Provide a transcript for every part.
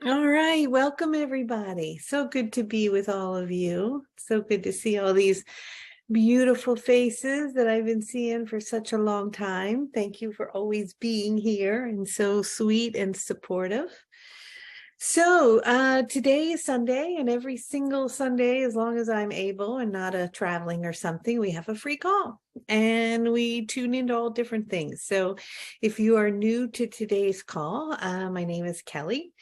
All right, welcome everybody. So good to be with all of you. So good to see all these beautiful faces that I've been seeing for such a long time. Thank you for always being here and so sweet and supportive. So today is Sunday, and every single Sunday, as long as I'm able and not traveling or something, we have a free call and we tune into all different things. So if you are new to today's call, my name is Kelly.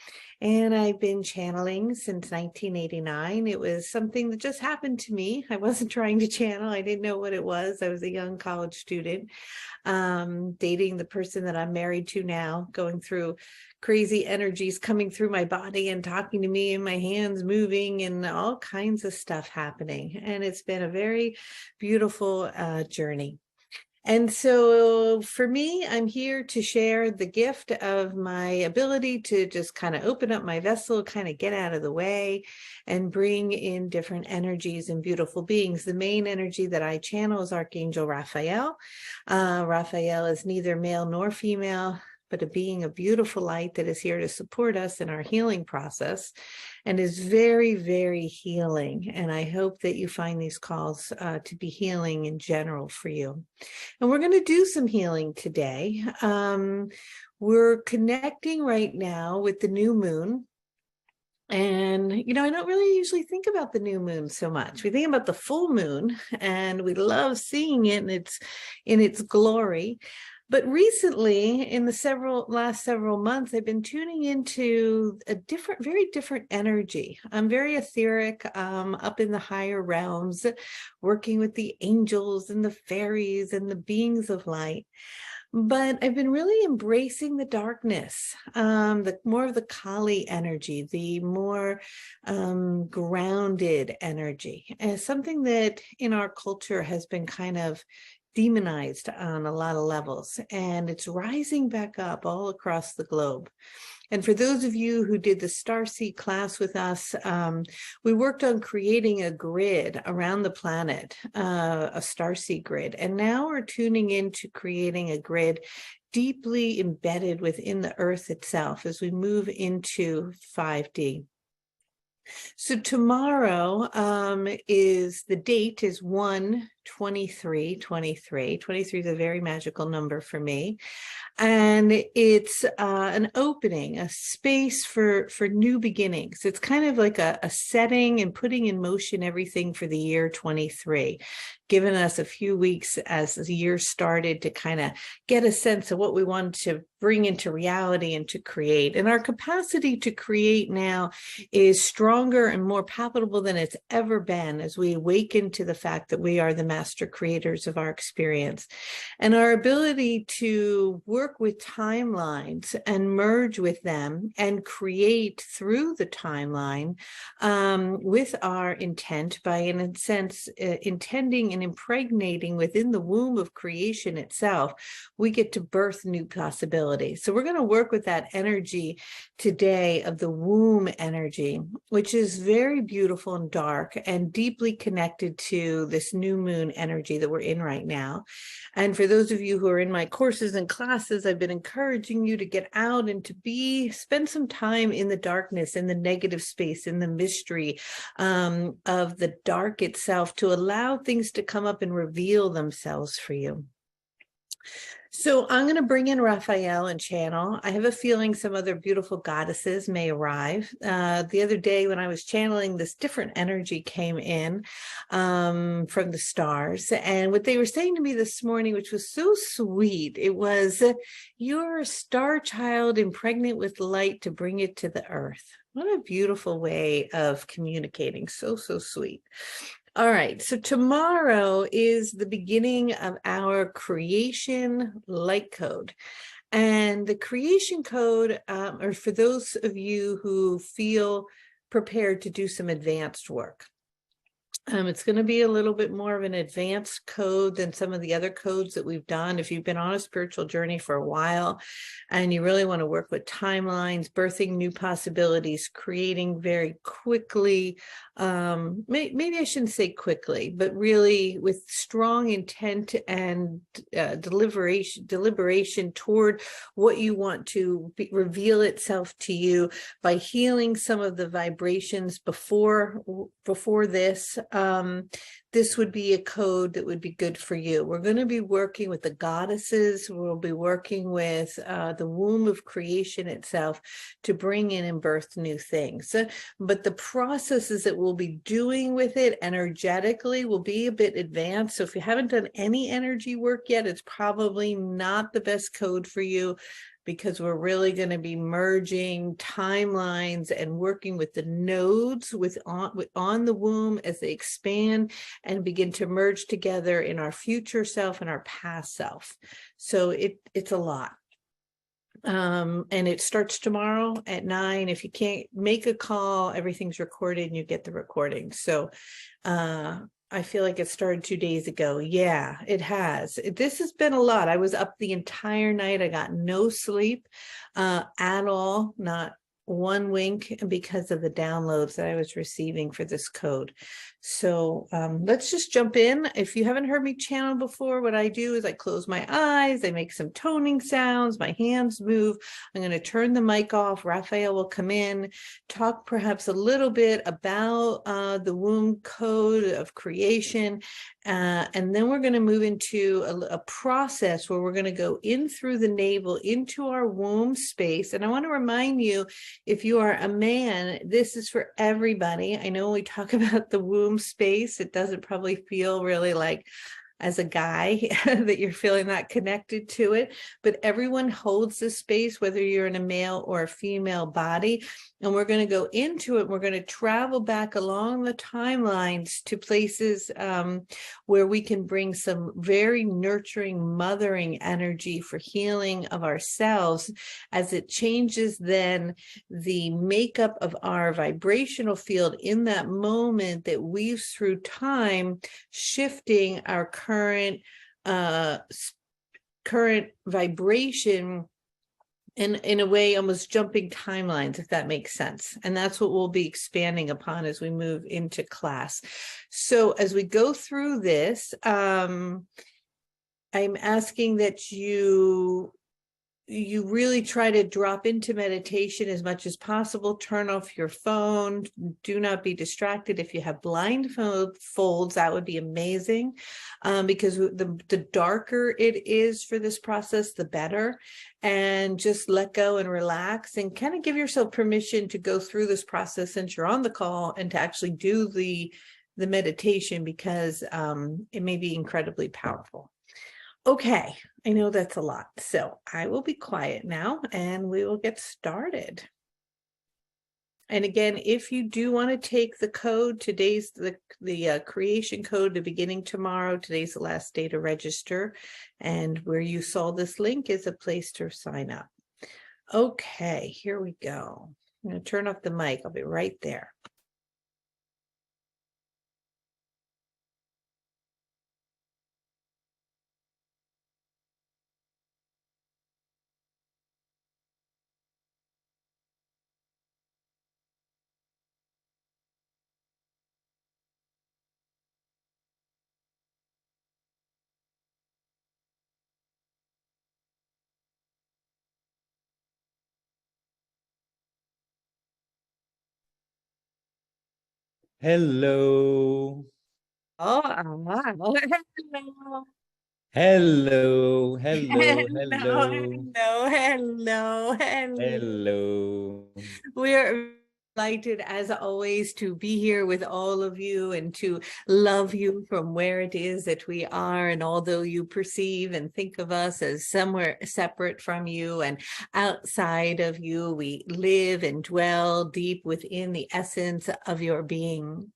And I've been channeling since 1989. It was something that just happened to me. I wasn't trying to channel. I didn't know what it was. I was a young college student, dating the person that I'm married to now, going through crazy energies coming through my body and talking to me and my hands moving and all kinds of stuff happening. And it's been a very beautiful journey. And so for me, I'm here to share the gift of my ability to just kind of open up my vessel, kind of get out of the way and bring in different energies and beautiful beings. The main energy that I channel is Archangel Raphael. Raphael is neither male nor female, but a being of beautiful light that is here to support us in our healing process and is very, very healing. And I hope that you find these calls to be healing in general for you. And we're going to do some healing today. We're connecting right now with the new moon. And, I don't really usually think about the new moon so much. We think about the full moon and we love seeing it in its glory. But recently, in the last several months, I've been tuning into a very different energy. I'm very etheric, up in the higher realms, working with the angels and the fairies and the beings of light. But I've been really embracing the darkness, the more of the Kali energy, the more grounded energy, as something that in our culture has been kind of demonized on a lot of levels, and it's rising back up all across the globe. And for those of you who did the Starseed class with us, we worked on creating a grid around the planet, a Starseed grid. And now we're tuning into creating a grid deeply embedded within the Earth itself as we move into 5D. So tomorrow is the date is 1/23/23. 23 is a very magical number for me. And it's an opening, a space for new beginnings. It's kind of like a setting and putting in motion everything for the year 23, giving us a few weeks as the year started to kind of get a sense of what we want to bring into reality and to create. And our capacity to create now is stronger and more palpable than it's ever been as we awaken to the fact that we are the master creators of our experience. And our ability to work with timelines and merge with them and create through the timeline with our intent by, in a sense, intending and impregnating within the womb of creation itself, we get to birth new possibilities. So we're going to work with that energy today of the womb energy, which is very beautiful and dark and deeply connected to this new moon energy that we're in right now. And for those of you who are in my courses and classes, I've been encouraging you to get out and to spend some time in the darkness, in the negative space, in the mystery of the dark itself, to allow things to come up and reveal themselves for you. So I'm going to bring in Raphael and channel. I have a feeling some other beautiful goddesses may arrive. The other day when I was channeling, this different energy came in from the stars. And what they were saying to me this morning, which was so sweet, it was, you're a star child impregnate with light to bring it to the earth. What a beautiful way of communicating. So, so sweet. All right, so tomorrow is the beginning of our creation light code. And the creation code are for those of you who feel prepared to do some advanced work. It's going to be a little bit more of an advanced code than some of the other codes that we've done. If you've been on a spiritual journey for a while and you really want to work with timelines, birthing new possibilities, creating very quickly, maybe I shouldn't say quickly, but really with strong intent and deliberation toward what you want to reveal itself to you by healing some of the vibrations before this. This would be a code that would be good for you. We're going to be working with the goddesses. We'll be working with the womb of creation itself to bring in and birth new things. But the processes that we'll be doing with it energetically will be a bit advanced. So if you haven't done any energy work yet, it's probably not the best code for you, because we're really going to be merging timelines and working with the nodes on the womb as they expand and begin to merge together in our future self and our past self. So it's a lot. And it starts tomorrow at 9. If you can't make a call, everything's recorded and you get the recording. So I feel like it started 2 days ago. Yeah, it has. This has been a lot. I was up the entire night. I got no sleep at all, not one wink, because of the downloads that I was receiving for this code. So let's just jump in. If you haven't heard me channel before, what I do is I close my eyes, I make some toning sounds, my hands move. I'm going to turn the mic off. Raphael will come in, talk perhaps a little bit about the womb code of creation. And then we're going to move into a process where we're going to go in through the navel into our womb space. And I want to remind you, if you are a man, this is for everybody. I know when we talk about the womb space, it doesn't probably feel really like, as a guy, that you're feeling that connected to it, but everyone holds this space, whether you're in a male or a female body. And we're going to go into it. We're going to travel back along the timelines to places where we can bring some very nurturing, mothering energy for healing of ourselves, as it changes then the makeup of our vibrational field in that moment that weaves through time, shifting our current vibration in a way, almost jumping timelines, if that makes sense. And that's what we'll be expanding upon as we move into class. So as we go through this, I'm asking that you really try to drop into meditation as much as possible. Turn off your phone. Do not be distracted. If you have blindfolds, that would be amazing, because the darker it is for this process, the better. And just let go and relax and kind of give yourself permission to go through this process since you're on the call, and to actually do the meditation, because it may be incredibly powerful. Okay, I know that's a lot, so I will be quiet now and we will get started. And again, if you do want to take the code, today's the creation code, the beginning tomorrow, today's the last day to register, and where you saw this link is a place to sign up. Okay, here we go. I'm going to turn off the mic. I'll be right there. Hello. Oh, wow. Hello. Hello. Hello, Hello. hello. Hello. We're delighted, as always, to be here with all of you and to love you from where it is that we are. And although you perceive and think of us as somewhere separate from you and outside of you, we live and dwell deep within the essence of your being.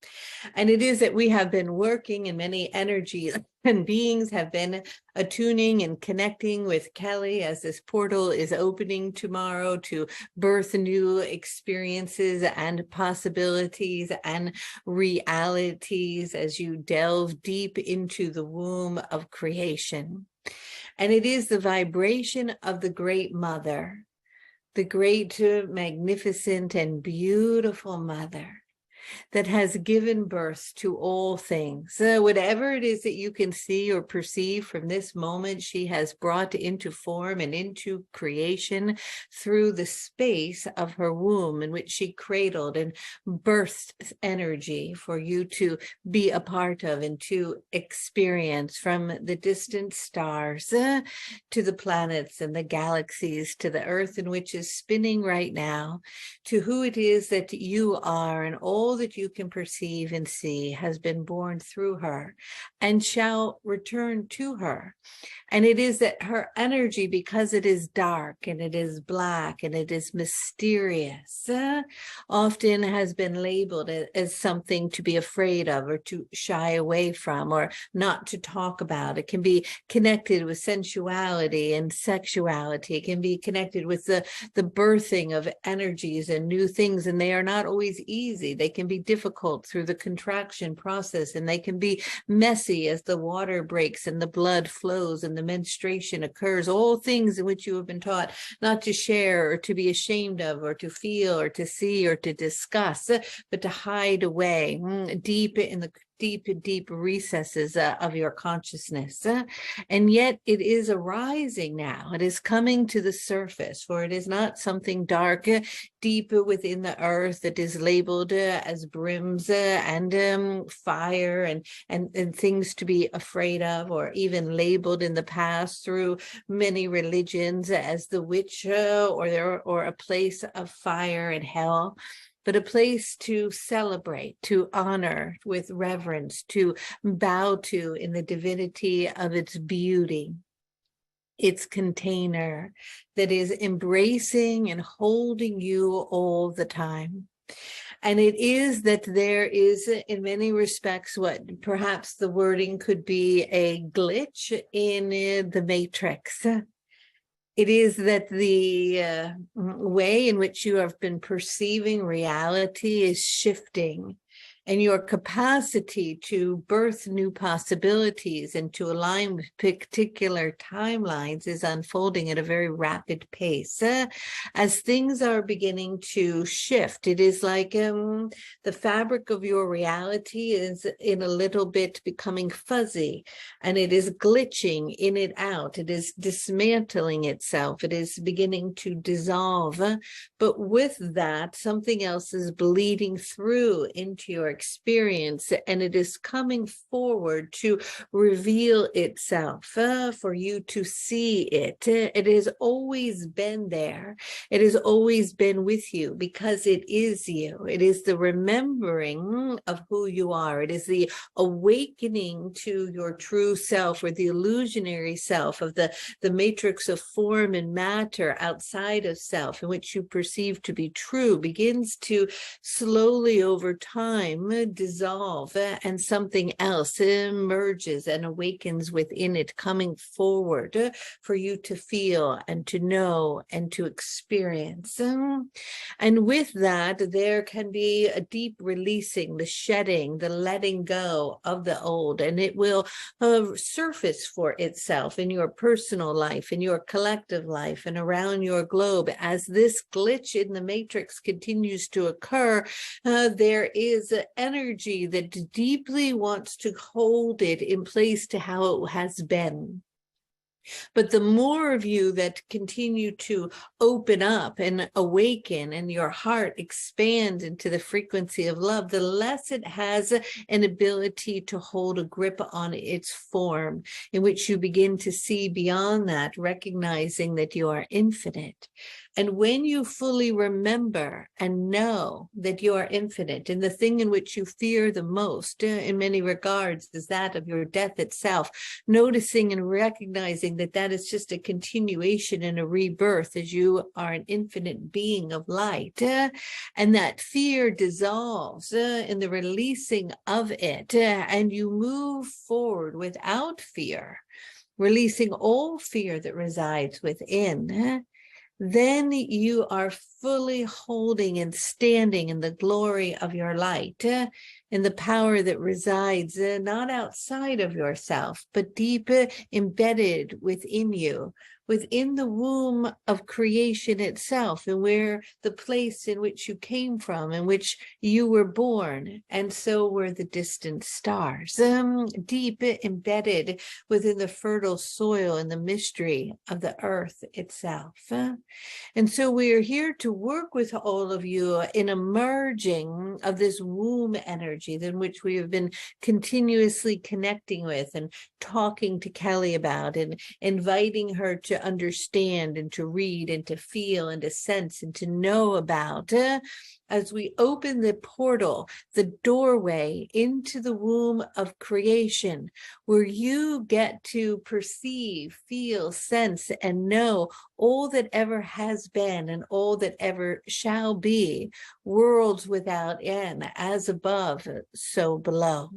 And it is that we have been working in many energies and beings have been attuning and connecting with Kelly as this portal is opening tomorrow to birth new experiences and possibilities and realities as you delve deep into the womb of creation. And it is the vibration of the Great Mother, the great, magnificent, and beautiful Mother that has given birth to all things. Whatever it is that you can see or perceive from this moment, she has brought into form and into creation through the space of her womb in which she cradled and birthed energy for you to be a part of and to experience, from the distant stars to the planets and the galaxies to the earth in which is spinning right now, to who it is that you are, and all that you can perceive and see has been born through her and shall return to her. And it is that her energy, because it is dark and it is black and it is mysterious, often has been labeled as something to be afraid of or to shy away from or not to talk about. It can be connected with sensuality and sexuality. It can be connected with the birthing of energies and new things, and they are not always easy. They can be difficult through the contraction process, and they can be messy as the water breaks and the blood flows and the menstruation occurs, all things in which you have been taught not to share or to be ashamed of or to feel or to see or to discuss, but to hide away deep in the deep recesses of your consciousness. And yet it is arising now. It is coming to the surface, for it is not something dark, deep within the earth that is labeled as brims and fire and things to be afraid of, or even labeled in the past through many religions as the witch or a place of fire and hell, but a place to celebrate, to honor with reverence, to bow to in the divinity of its beauty, its container that is embracing and holding you all the time. And it is that there is, in many respects, what perhaps the wording could be a glitch in the matrix. It is that the way in which you have been perceiving reality is shifting, and your capacity to birth new possibilities and to align with particular timelines is unfolding at a very rapid pace. As things are beginning to shift, it is like the fabric of your reality is in a little bit becoming fuzzy, and it is glitching in and out. It is dismantling itself. It is beginning to dissolve. But with that, something else is bleeding through into your experience, and it is coming forward to reveal itself for you to see it. It has always been there. It has always been with you because it is you. It is the remembering of who you are. It is the awakening to your true self, or the illusionary self of the matrix of form and matter outside of self, in which you perceive to be true, begins to slowly over time dissolve, and something else emerges and awakens within it, coming forward for you to feel and to know and to experience. And with that, there can be a deep releasing, the shedding, the letting go of the old, and it will surface for itself in your personal life, in your collective life, and around your globe. As this glitch in the matrix continues to occur, there is energy that deeply wants to hold it in place to how it has been. But the more of you that continue to open up and awaken, and your heart expands into the frequency of love, the less it has an ability to hold a grip on its form, in which you begin to see beyond that, recognizing that you are infinite. And when you fully remember and know that you are infinite, and the thing in which you fear the most, in many regards, is that of your death itself, noticing and recognizing that that is just a continuation and a rebirth as you are an infinite being of light, and that fear dissolves in the releasing of it, and you move forward without fear, releasing all fear that resides within, then you are fully holding and standing in the glory of your light, in the power that resides not outside of yourself, but deep embedded within you, within the womb of creation itself, and where the place in which you came from, in which you were born, and so were the distant stars, deep embedded within the fertile soil and the mystery of the earth itself. And so we are here to work with all of you in a merging of this womb energy in which we have been continuously connecting with and talking to Kelly about, and inviting her to understand and to read and to feel and to sense and to know about. As we open the portal, the doorway into the womb of creation, where you get to perceive, feel, sense, and know all that ever has been and all that ever shall be, worlds without end, as above, so below.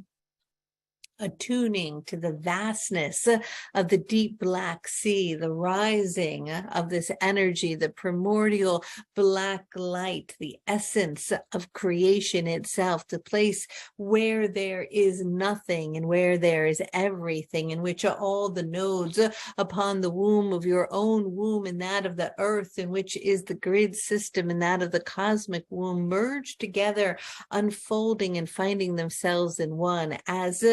Attuning to the vastness of the deep black sea, the rising of this energy, the primordial black light, the essence of creation itself, the place where there is nothing and where there is everything, in which are all the nodes upon the womb of your own womb and that of the earth, in which is the grid system and that of the cosmic womb, merged together, unfolding and finding themselves in one, as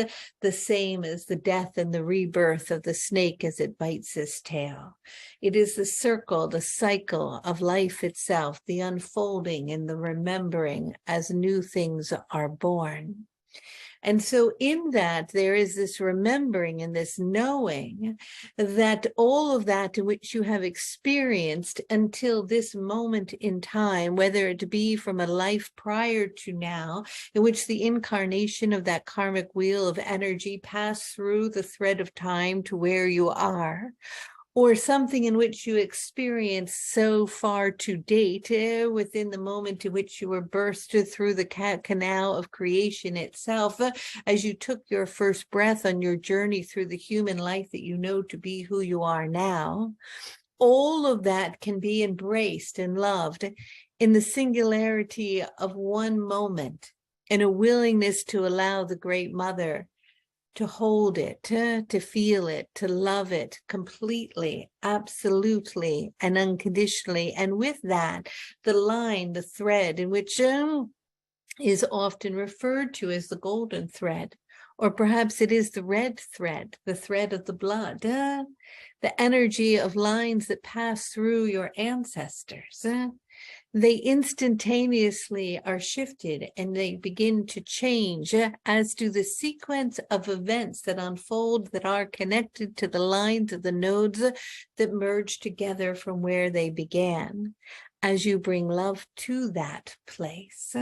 the same as the death and the rebirth of the snake as it bites its tail. It is the circle, the cycle of life itself, the unfolding and the remembering as new things are born. And so in that, there is this remembering and this knowing that all of that which you have experienced until this moment in time, whether it be from a life prior to now, in which the incarnation of that karmic wheel of energy passed through the thread of time to where you are, or something in which you experience so far to date, within the moment in which you were birthed through the canal of creation itself, as you took your first breath on your journey through the human life that you know to be who you are now. All of that can be embraced and loved in the singularity of one moment, and a willingness to allow the Great Mother to hold it, to feel it, to love it completely, absolutely, and unconditionally. And with that, the line, the thread, in which is often referred to as the golden thread, or perhaps it is the red thread, the thread of the blood, the energy of lines that pass through your ancestors. They instantaneously are shifted and they begin to change, as do the sequence of events that unfold that are connected to the lines of the nodes that merge together from where they began, as you bring love to that place.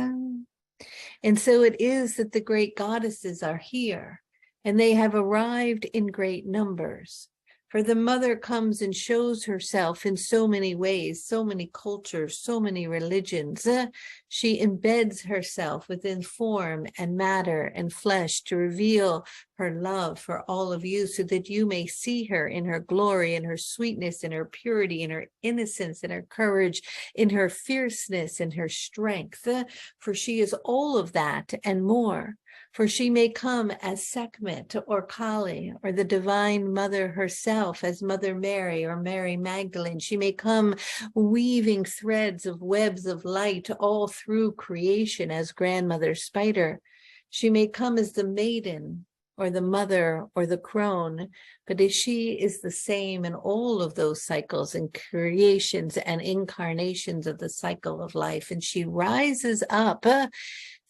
And so it is that the great goddesses are here, and they have arrived in great numbers. For the mother comes and shows herself in so many ways, so many cultures, so many religions. She embeds herself within form and matter and flesh to reveal her love for all of you, so that you may see her in her glory, in her sweetness, in her purity, in her innocence, in her courage, in her fierceness, in her strength. For she is all of that and more. For she may come as Sekhmet or Kali, or the Divine Mother herself as Mother Mary or Mary Magdalene. She may come weaving threads of webs of light all through creation as Grandmother Spider. She may come as the maiden or the mother or the crone, but as she is the same in all of those cycles and creations and incarnations of the cycle of life. And she rises up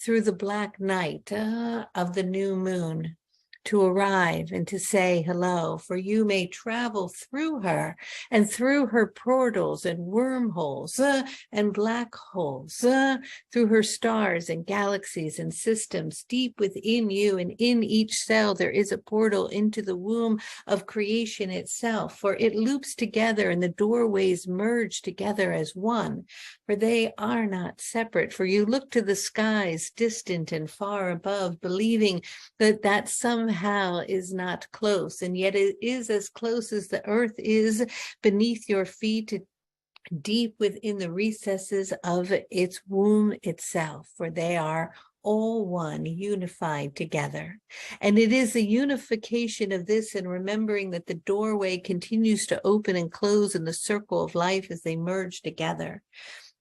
through the black night of the new moon, to arrive and to say hello, for you may travel through her and through her portals and wormholes and black holes, through her stars and galaxies and systems deep within you, and in each cell there is a portal into the womb of creation itself, for it loops together and the doorways merge together as one, for they are not separate. For you look to the skies distant and far above, believing that somehow is not close, and yet it is as close as the earth is beneath your feet, deep within the recesses of its womb itself, for they are all one, unified together. And it is the unification of this and remembering that the doorway continues to open and close in the circle of life as they merge together,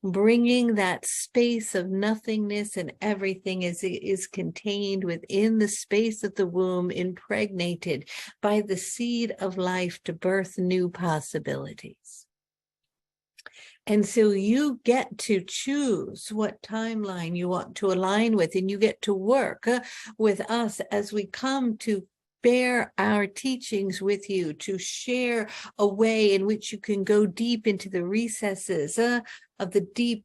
bringing that space of nothingness, and everything as it is contained within the space of the womb, impregnated by the seed of life to birth new possibilities. And so you get to choose what timeline you want to align with, and you get to work with us as we come to bear our teachings with you, to share a way in which you can go deep into the recesses of the deep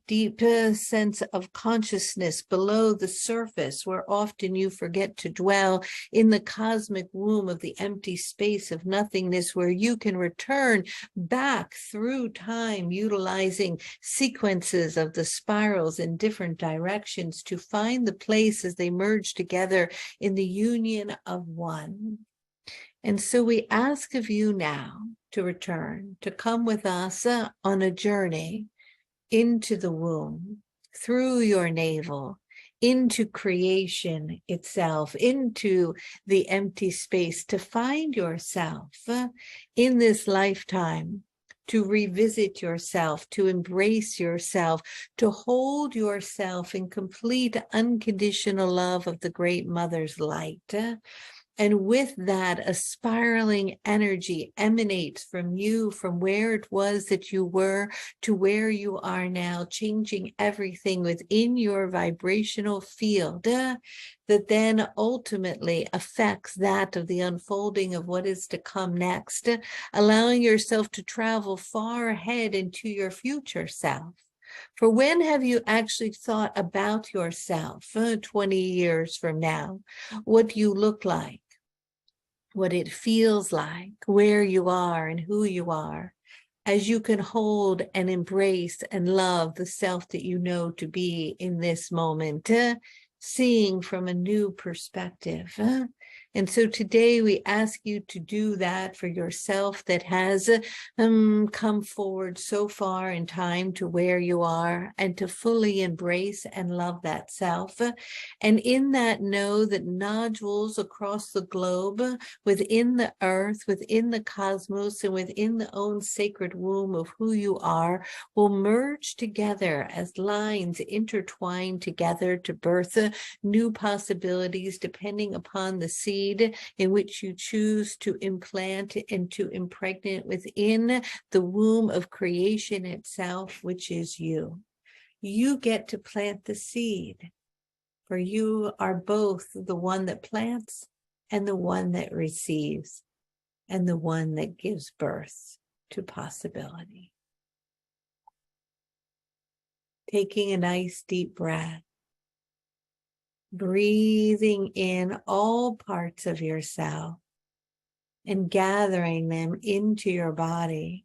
sense of consciousness below the surface, where often you forget to dwell in the cosmic womb of the empty space of nothingness, where you can return back through time, utilizing sequences of the spirals in different directions to find the place as they merge together in the union of one. And so we ask of you now to return, to come with us on a journey into the womb, through your navel, into creation itself, into the empty space, to find yourself in this lifetime, to revisit yourself, to embrace yourself, to hold yourself in complete unconditional love of the Great Mother's light. And with that, a spiraling energy emanates from you, from where it was that you were to where you are now, changing everything within your vibrational field that then ultimately affects that of the unfolding of what is to come next, allowing yourself to travel far ahead into your future self. For when have you actually thought about yourself 20 years from now, what you look like, what it feels like, where you are and who you are, as you can hold and embrace and love the self that you know to be in this moment, seeing from a new perspective. And so today we ask you to do that for yourself that has come forward so far in time to where you are, and to fully embrace and love that self. And in that, know that nodules across the globe, within the earth, within the cosmos, and within the own sacred womb of who you are, will merge together as lines intertwine together to birth new possibilities, depending upon the seed in which you choose to implant and to impregnate within the womb of creation itself, which is you. You get to plant the seed, for you are both the one that plants and the one that receives and the one that gives birth to possibility. Taking a nice deep breath, breathing in all parts of yourself and gathering them into your body,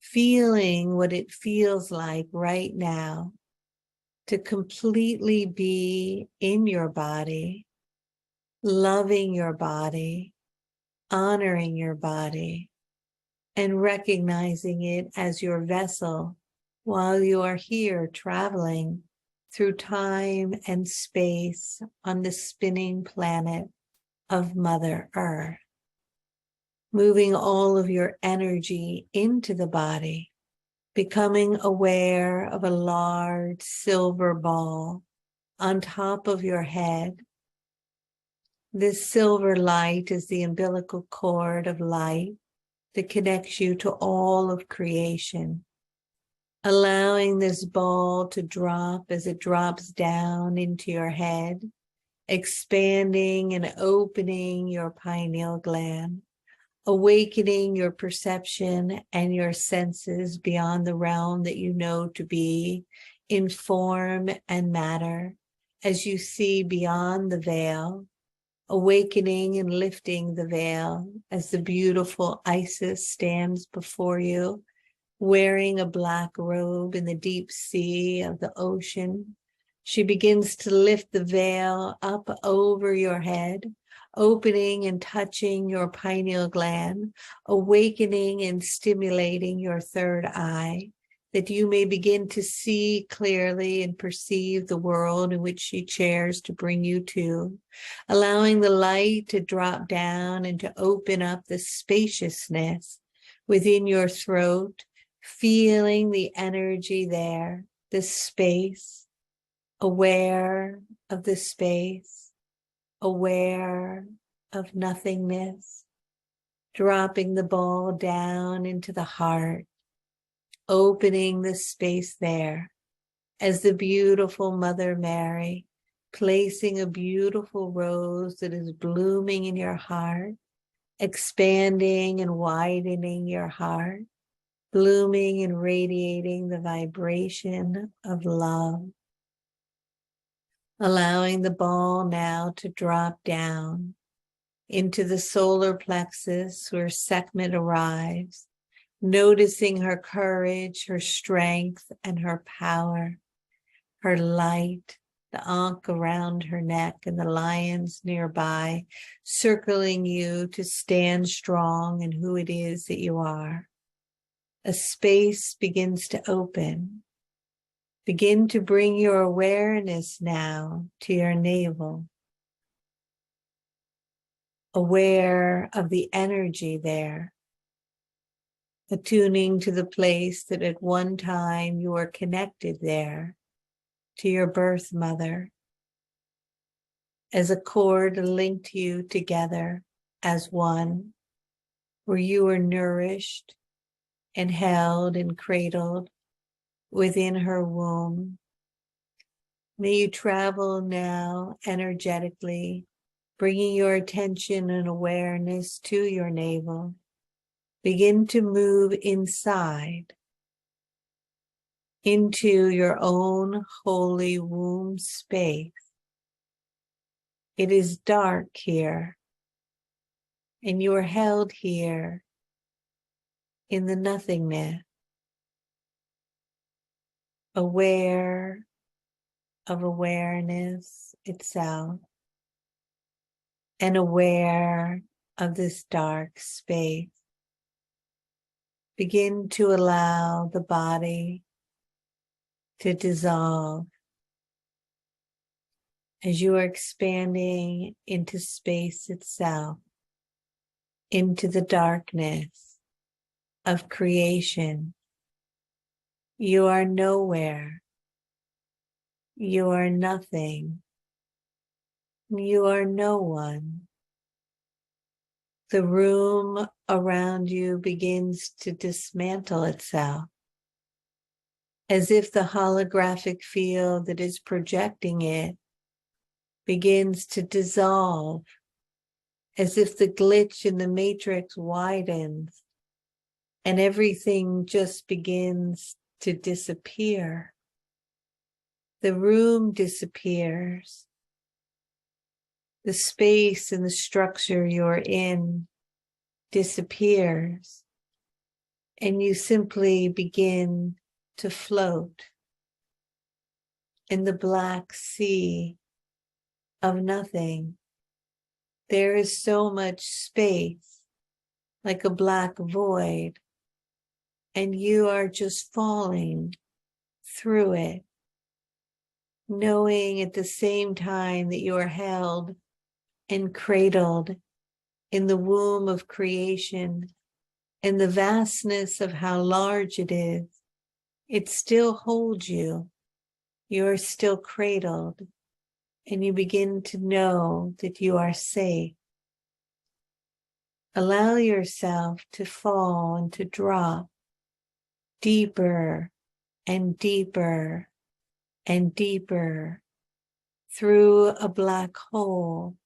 feeling what it feels like right now to completely be in your body, loving your body, honoring your body, and recognizing it as your vessel while you are here traveling through time and space on the spinning planet of Mother Earth, moving all of your energy into the body, becoming aware of a large silver ball on top of your head. This silver light is the umbilical cord of light that connects you to all of creation, allowing this ball to drop as it drops down into your head, expanding and opening your pineal gland, awakening your perception and your senses beyond the realm that you know to be in form and matter as you see beyond the veil, awakening and lifting the veil as the beautiful Isis stands before you, wearing a black robe in the deep sea of the ocean. She begins to lift the veil up over your head, opening and touching your pineal gland, awakening and stimulating your third eye, that you may begin to see clearly and perceive the world in which she chairs to bring you to, allowing the light to drop down and to open up the spaciousness within your throat, feeling the energy there, the space, aware of the space, aware of nothingness, dropping the ball down into the heart, opening the space there as the beautiful Mother Mary, placing a beautiful rose that is blooming in your heart, expanding and widening your heart, blooming and radiating the vibration of love, allowing the ball now to drop down into the solar plexus where Sekhmet arrives, noticing her courage, her strength, and her power, her light, the ankh around her neck and the lions nearby, circling you to stand strong in who it is that you are. A space begins to open. Begin to bring your awareness now to your navel, aware of the energy there, attuning to the place that at one time you were connected there to your birth mother, as a cord linked you together as one, where you were nourished and held and cradled within her womb. May you travel now energetically, bringing your attention and awareness to your navel. Begin to move inside into your own holy womb space. It is dark here, and you are held here in the nothingness, aware of awareness itself, and aware of this dark space. Begin to allow the body to dissolve as you are expanding into space itself, into the darkness of creation. You are nowhere. You are nothing. You are no one. The room around you begins to dismantle itself, as if the holographic field that is projecting it begins to dissolve, as if the glitch in the matrix widens and everything just begins to disappear. The room disappears. The space and the structure you're in disappears, and you simply begin to float in the black sea of nothing. There is so much space, like a black void, and you are just falling through it, knowing at the same time that you are held and cradled in the womb of creation, and the vastness of how large it is. It still holds you. You are still cradled, and you begin to know that you are safe. Allow yourself to fall and to drop deeper and deeper and deeper through a black hole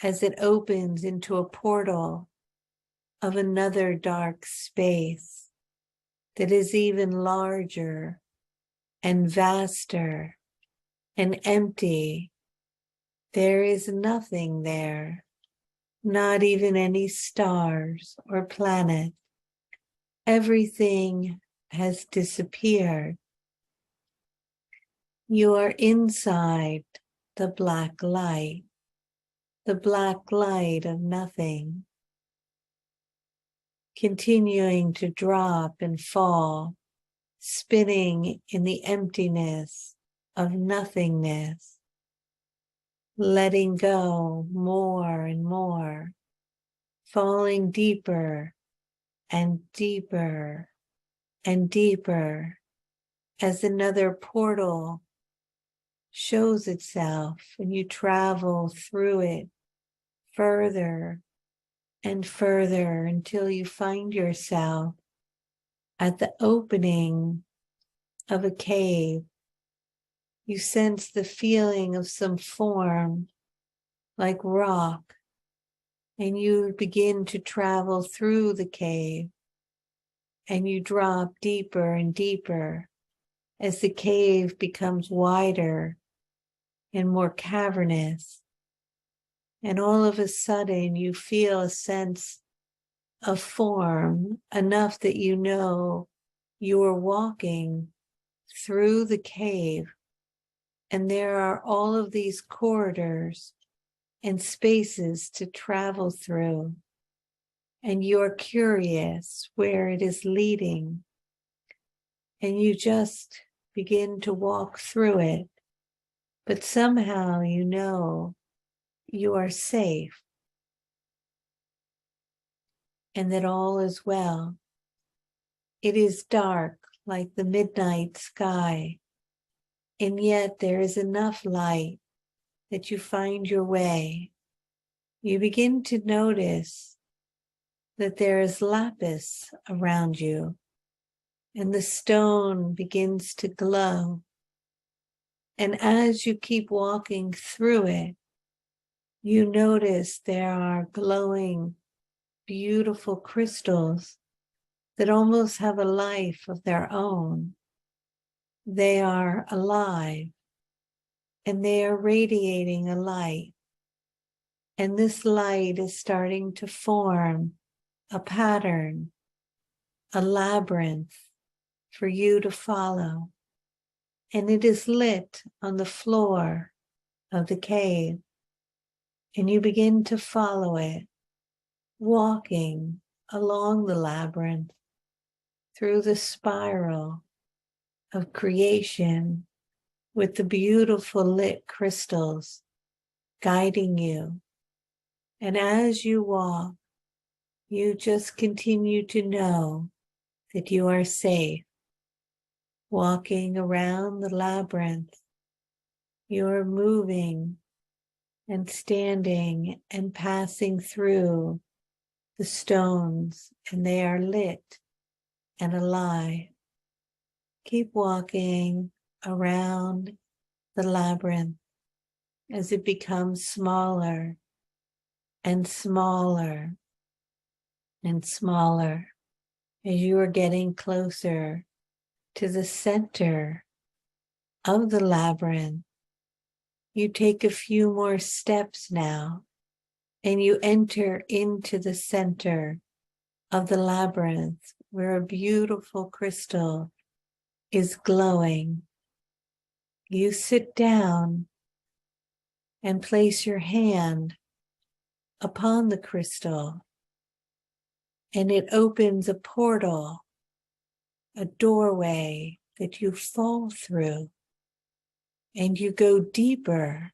as it opens into a portal of another dark space that is even larger and vaster and empty. There is nothing there, not even any stars or planets. Everything has disappeared. You are inside the black light of nothing, continuing to drop and fall, spinning in the emptiness of nothingness, letting go more and more, falling deeper and deeper and deeper as another portal shows itself and you travel through it further and further until you find yourself at the opening of a cave. You sense the feeling of some form like rock, and you begin to travel through the cave, and you drop deeper and deeper as the cave becomes wider and more cavernous. And all of a sudden you feel a sense of form enough that you know you are walking through the cave, and there are all of these corridors and spaces to travel through, and you're curious where it is leading, and you just begin to walk through it, but somehow you know you are safe and that all is well. It is dark like the midnight sky, and yet there is enough light that you find your way. You begin to notice that there is lapis around you, and the stone begins to glow. And as you keep walking through it, you notice there are glowing, beautiful crystals that almost have a life of their own. They are alive, and they are radiating a light. And this light is starting to form a pattern, a labyrinth for you to follow. And it is lit on the floor of the cave. And you begin to follow it, walking along the labyrinth through the spiral of creation with the beautiful lit crystals guiding you. And as you walk, you just continue to know that you are safe. Walking around the labyrinth, you are moving and standing and passing through the stones, and they are lit and alive. Keep walking around the labyrinth as it becomes smaller and smaller and smaller as you are getting closer to the center of the labyrinth. You take a few more steps now, and you enter into the center of the labyrinth where a beautiful crystal is glowing. You sit down and place your hand upon the crystal, and it opens a portal, a doorway that you fall through, and you go deeper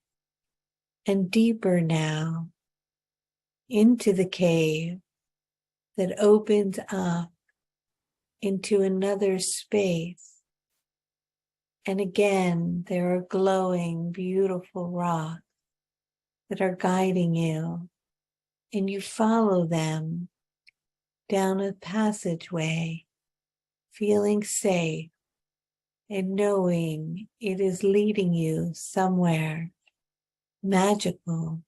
and deeper now into the cave that opens up into another space. And again, there are glowing, beautiful rocks that are guiding you, and you follow them down a passageway, feeling safe and knowing it is leading you somewhere magical.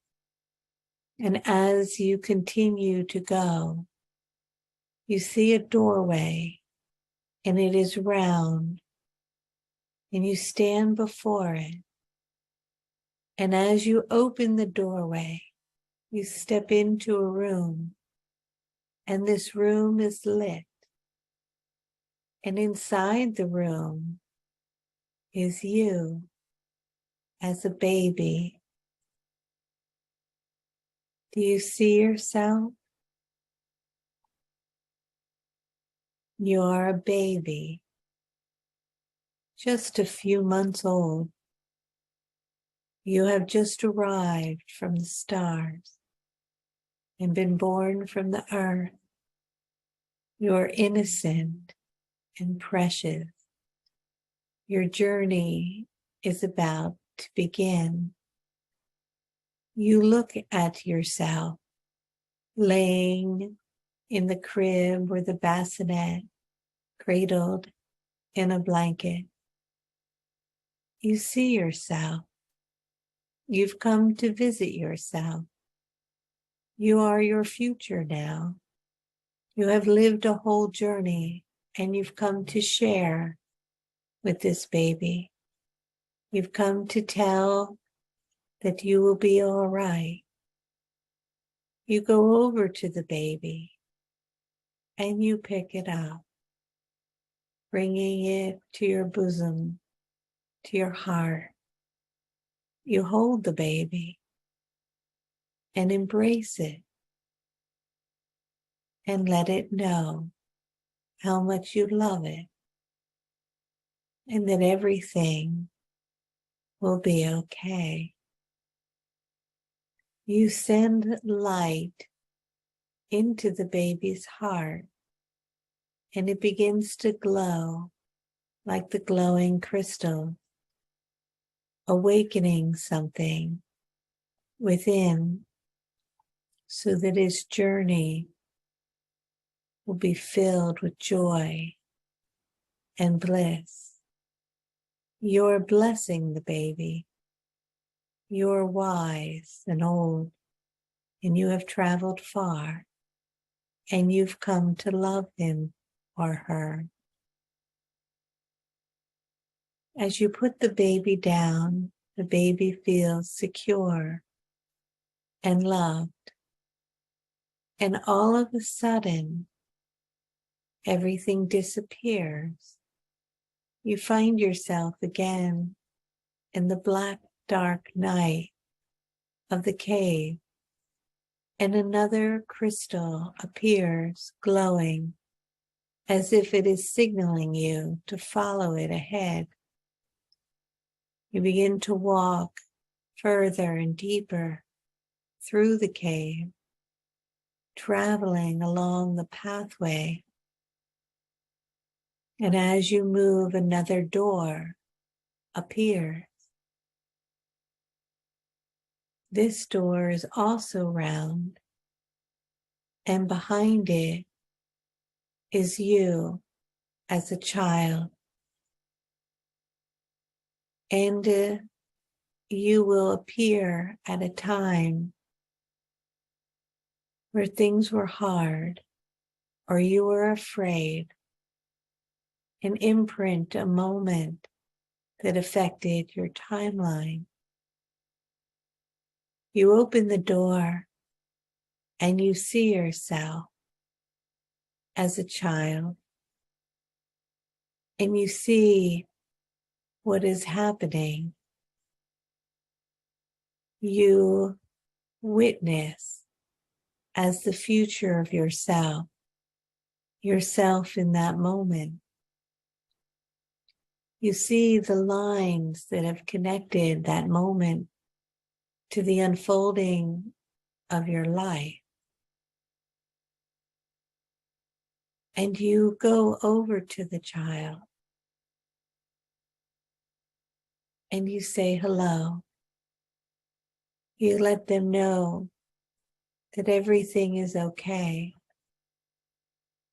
And as you continue to go, you see a doorway and it is round, and you stand before it. And as you open the doorway, you step into a room, and this room is lit. And inside the room is you as a baby. Do you see yourself? You're a baby, just a few months old. You have just arrived from the stars and been born from the earth. You're innocent and precious. Your journey is about to begin. You look at yourself laying in the crib or the bassinet, cradled in a blanket. You see yourself. You've come to visit yourself. You are your future now. You have lived a whole journey, and you've come to share with this baby. You've come to tell that you will be all right. You go over to the baby and you pick it up, bringing it to your bosom, to your heart. You hold the baby and embrace it and let it know how much you love it and that everything will be okay. You send light into the baby's heart, and it begins to glow like the glowing crystal, awakening something within so that his journey will be filled with joy and bliss. You're blessing the baby. You're wise and old, and you have traveled far, and you've come to love him or her. As you put the baby down, the baby feels secure and loved. And all of a sudden, everything disappears. You find yourself again in the black, dark night of the cave, and another crystal appears glowing as if it is signaling you to follow it ahead. You begin to walk further and deeper through the cave, traveling along the pathway. And as you move, another door appears. This door is also round, and behind it is you as a child. And you will appear at a time where things were hard or you were afraid, and imprint a moment that affected your timeline. You open the door and you see yourself as a child, and you see what is happening. You witness as the future of yourself in that moment. You see the lines that have connected that moment to the unfolding of your life. And you go over to the child and you say hello. You let them know that everything is okay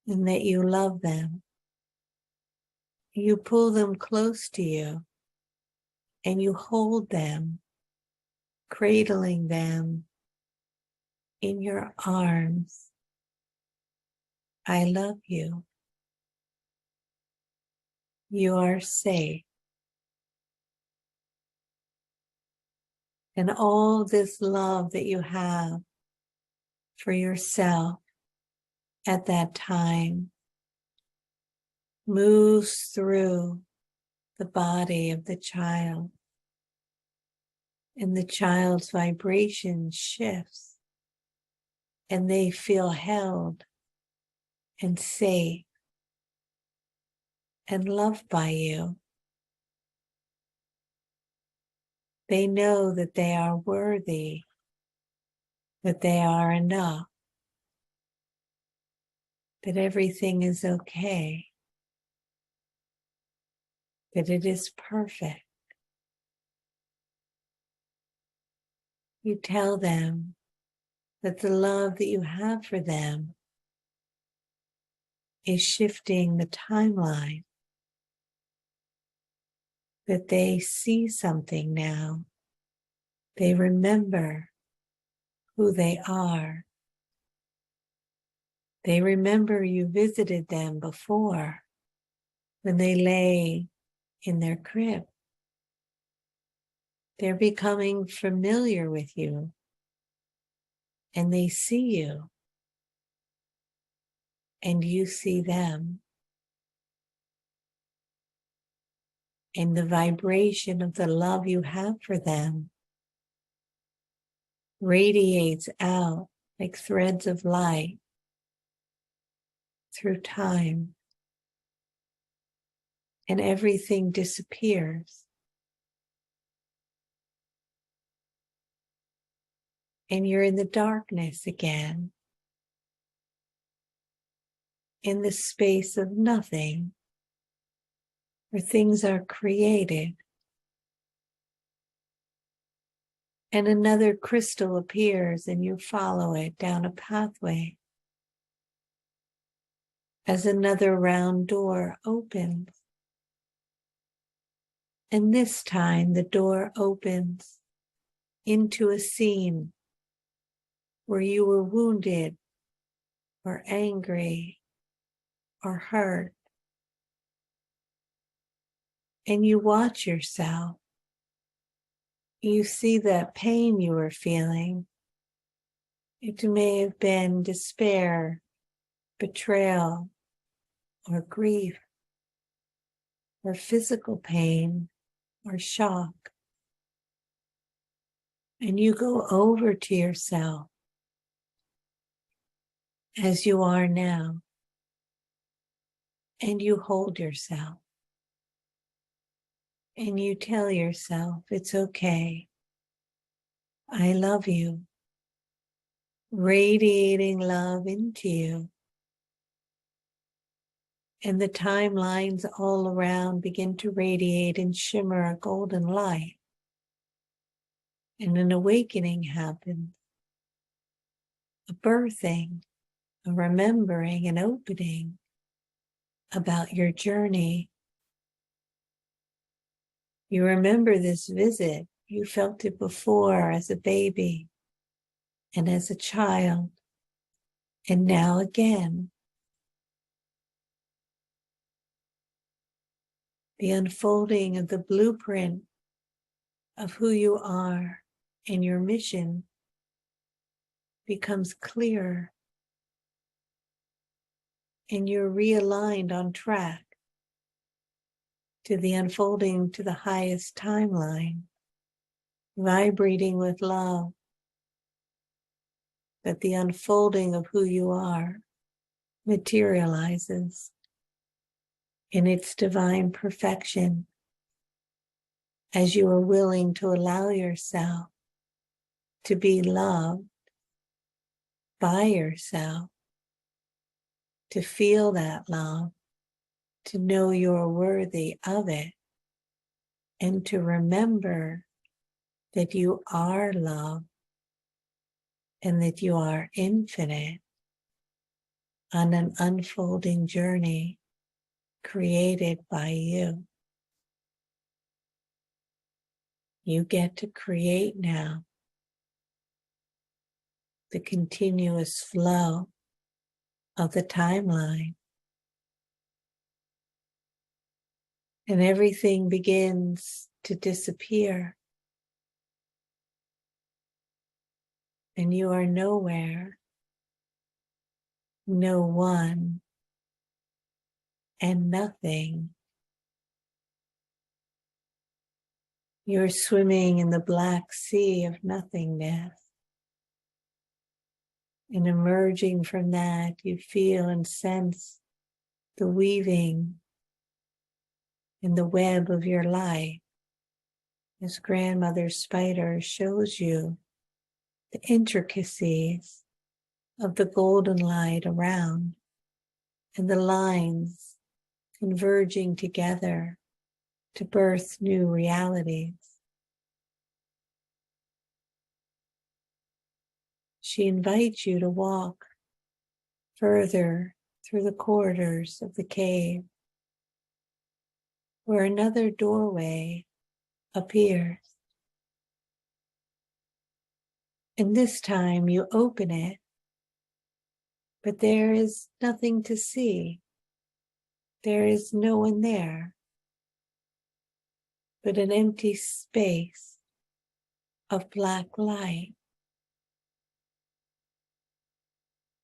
and that you love them. You pull them close to you and you hold them, cradling them in your arms. I love you. You are safe. And all this love that you have for yourself at that time moves through the body of the child, and the child's vibration shifts, and they feel held and safe and loved by you. They know that they are worthy, that they are enough, that everything is okay, that it is perfect. You tell them that the love that you have for them is shifting the timeline, that they see something now. They remember who they are. They remember you visited them before when they lay in their crib. They're becoming familiar with you, and they see you, and you see them. And the vibration of the love you have for them radiates out like threads of light through time, and everything disappears. And you're in the darkness again, in the space of nothing, where things are created. And another crystal appears, and you follow it down a pathway as another round door opens. And this time the door opens into a scene where you were wounded or angry or hurt. And you watch yourself. You see that pain you were feeling. It may have been despair, betrayal, or grief, or physical pain, or shock. And you go over to yourself as you are now, and you hold yourself, and you tell yourself, it's okay. I love you, radiating love into you. And the timelines all around begin to radiate and shimmer a golden light. And an awakening happens, a birthing, a remembering, an opening about your journey. You remember this visit. You felt it before as a baby and as a child, and now again. The unfolding of the blueprint of who you are and your mission becomes clearer, and you're realigned on track to the unfolding to the highest timeline, vibrating with love, that the unfolding of who you are materializes in its divine perfection as you are willing to allow yourself to be loved by yourself, to feel that love, to know you're worthy of it, and to remember that you are love and that you are infinite on an unfolding journey created by you. You get to create now the continuous flow of the timeline. And everything begins to disappear. And you are nowhere, no one, and nothing. You're swimming in the black sea of nothingness. And emerging from that, you feel and sense the weaving in the web of your life. As Grandmother Spider shows you the intricacies of the golden light around and the lines converging together to birth new realities. She invites you to walk further through the corridors of the cave, where another doorway appears. And this time you open it, but there is nothing to see. There is no one there, but an empty space of black light.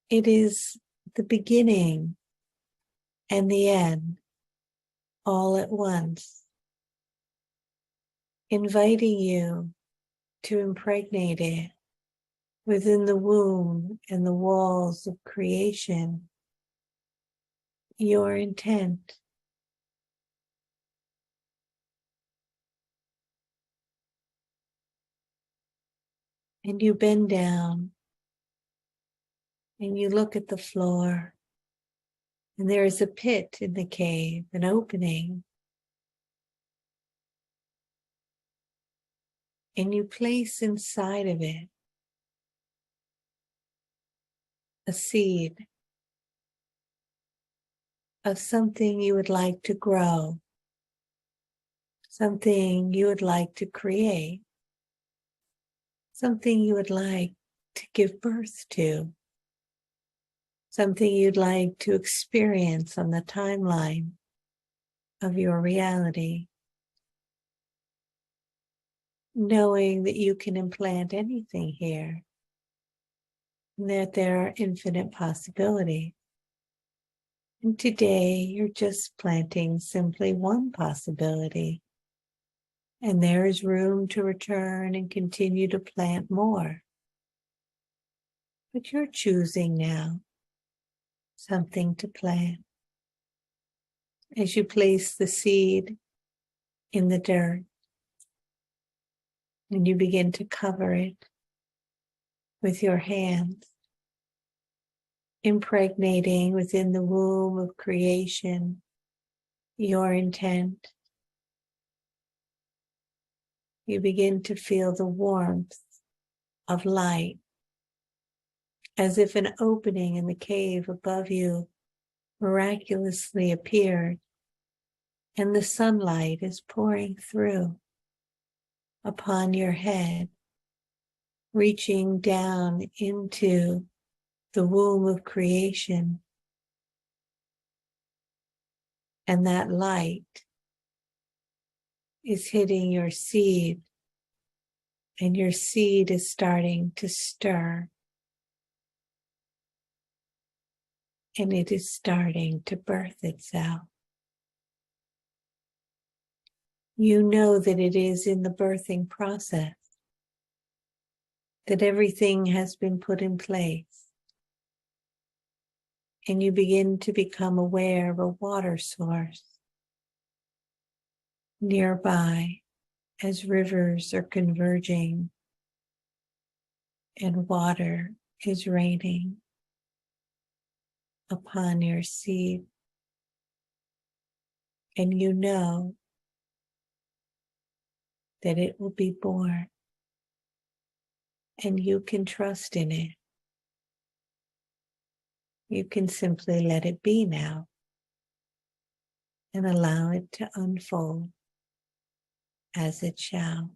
It is the beginning and the end all at once, inviting you to impregnate it within the womb and the walls of creation. Your intent. And you bend down and you look at the floor, and there is a pit in the cave, an opening. And you place inside of it a seed of something you would like to grow, something you would like to create, something you would like to give birth to, something you'd like to experience on the timeline of your reality, knowing that you can implant anything here, and that there are infinite possibilities. And today you're just planting simply one possibility, and there is room to return and continue to plant more. But you're choosing now something to plant. As you place the seed in the dirt, and you begin to cover it with your hands, impregnating within the womb of creation your intent. You begin to feel the warmth of light, as if an opening in the cave above you miraculously appeared, and the sunlight is pouring through upon your head, reaching down into the womb of creation. And that light is hitting your seed, and your seed is starting to stir. And it is starting to birth itself. You know that it is in the birthing process, that everything has been put in place. And you begin to become aware of a water source nearby as rivers are converging and water is raining upon your seed. And you know that it will be born, and you can trust in it. You can simply let it be now. and allow it to unfold as it shall.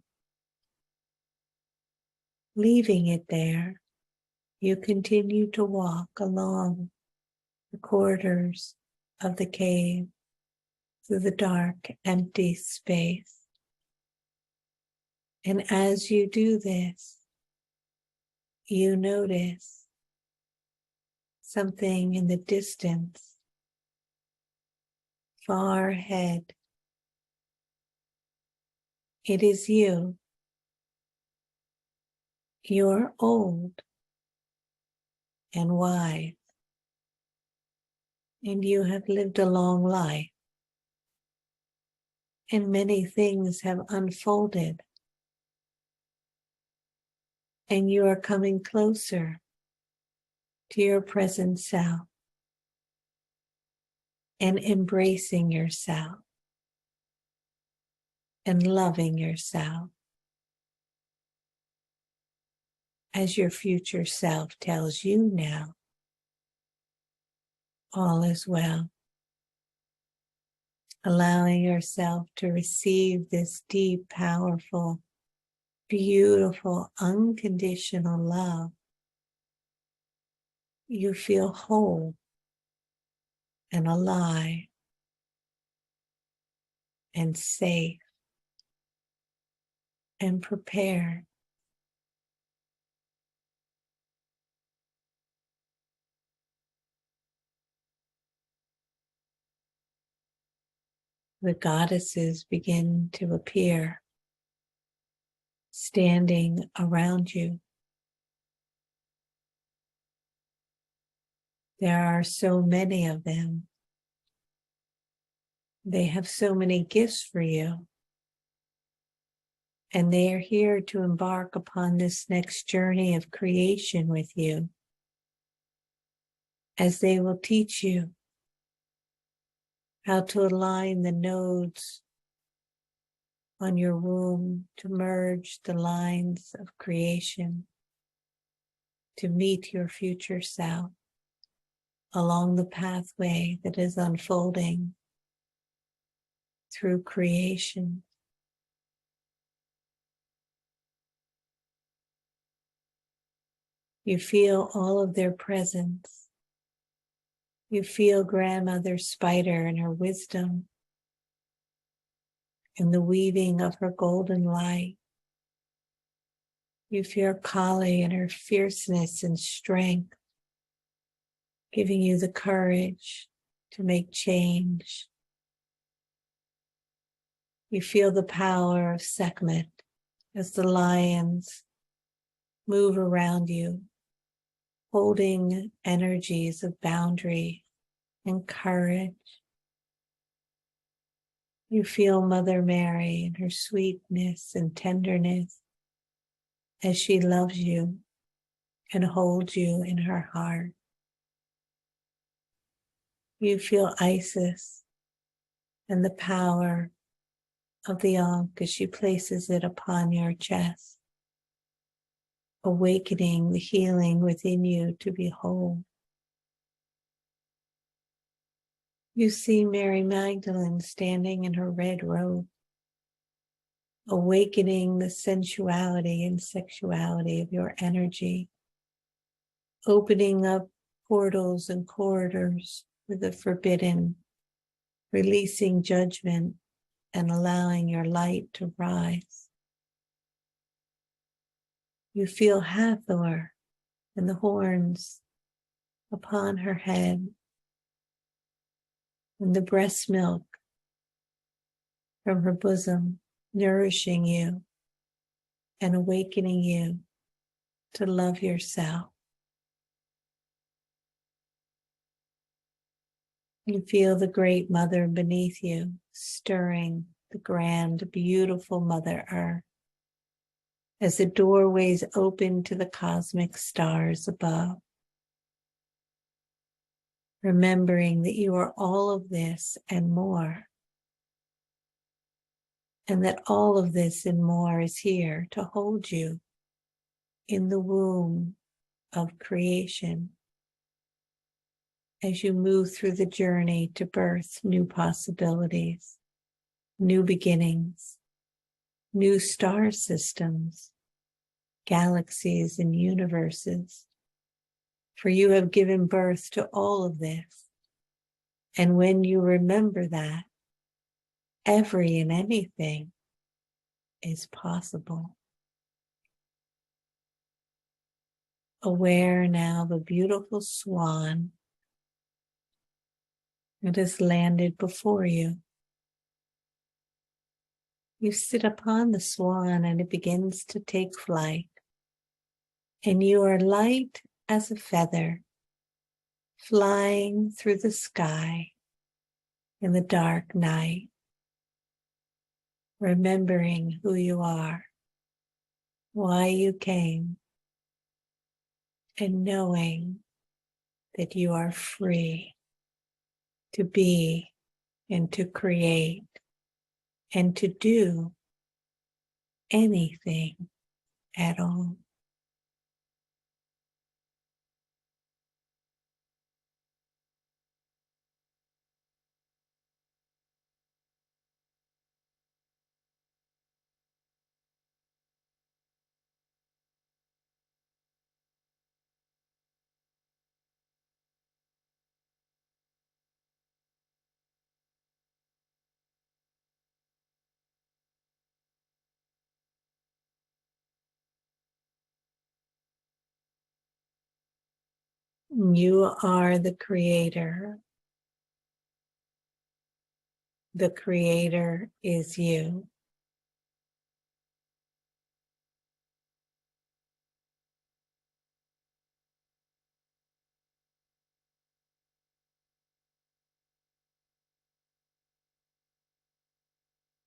Leaving it there, you continue to walk along the corridors of the cave through the dark, empty space. And as you do this, you notice something in the distance, far ahead. It is you. You're old and wise, and you have lived a long life, and many things have unfolded, and you are coming closer to your present self and embracing yourself and loving yourself as your future self tells you now, all is well. Allowing yourself to receive this deep, powerful, beautiful, unconditional love. You feel whole and alive and safe and prepared. The goddesses begin to appear, standing around you. There are so many of them. They have so many gifts for you. And they are here to embark upon this next journey of creation with you, as they will teach you how to align the nodes on your womb to merge the lines of creation, to meet your future self along the pathway that is unfolding through creation. You feel all of their presence. You feel Grandmother Spider and her wisdom and the weaving of her golden light. You feel Kali and her fierceness and strength, giving you the courage to make change. You feel the power of Sekhmet as the lions move around you, holding energies of boundary and courage. You feel Mother Mary and her sweetness and tenderness as she loves you and holds you in her heart. You feel Isis and the power of the Ankh as she places it upon your chest, awakening the healing within you to be whole. You see Mary Magdalene standing in her red robe, awakening the sensuality and sexuality of your energy, opening up portals and corridors for the forbidden, releasing judgment and allowing your light to rise. You feel Hathor and the horns upon her head and the breast milk from her bosom, nourishing you and awakening you to love yourself. You feel the great mother beneath you, stirring the grand, beautiful Mother Earth as the doorways open to the cosmic stars above. Remembering that you are all of this and more, and that all of this and more is here to hold you in the womb of creation. as you move through the journey to birth new possibilities, new beginnings, new star systems, galaxies, and universes. For you have given birth to all of this. And when you remember that, every and anything is possible. Aware now of a beautiful swan that has landed before you. You sit upon the swan and it begins to take flight. And you are light as a feather, flying through the sky in the dark night, remembering who you are, why you came, and knowing that you are free to be and to create and to do anything at all. You are the creator. The creator is you.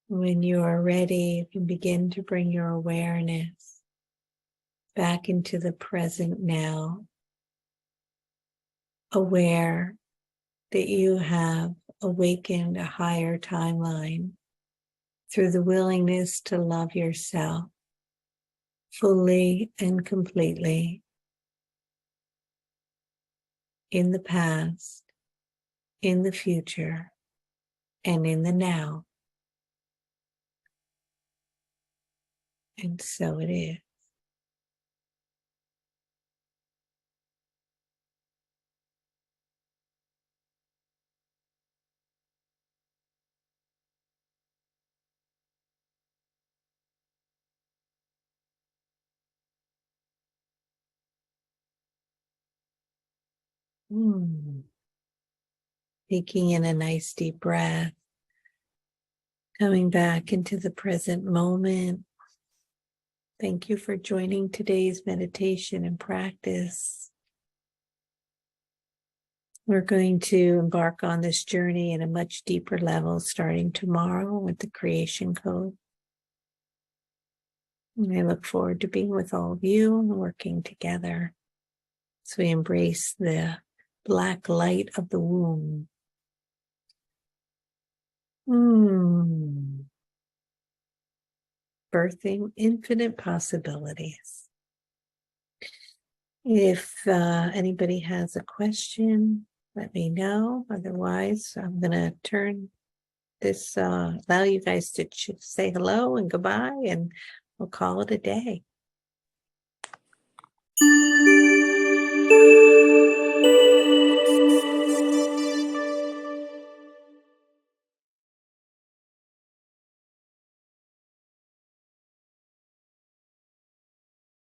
When you are ready, you can begin to bring your awareness back into the present now, aware that you have awakened a higher timeline through the willingness to love yourself fully and completely in the past, in the future, and in the now. And so it is. Taking in a nice deep breath, coming back into the present moment. Thank you for joining today's meditation and practice. We're going to embark on this journey at a much deeper level starting tomorrow with the creation code. And I look forward to being with all of you and working together as we embrace the black light of the womb. Birthing infinite possibilities. If anybody has a question, let me know. Otherwise, I'm going to turn this, allow you guys to say hello and goodbye, and we'll call it a day.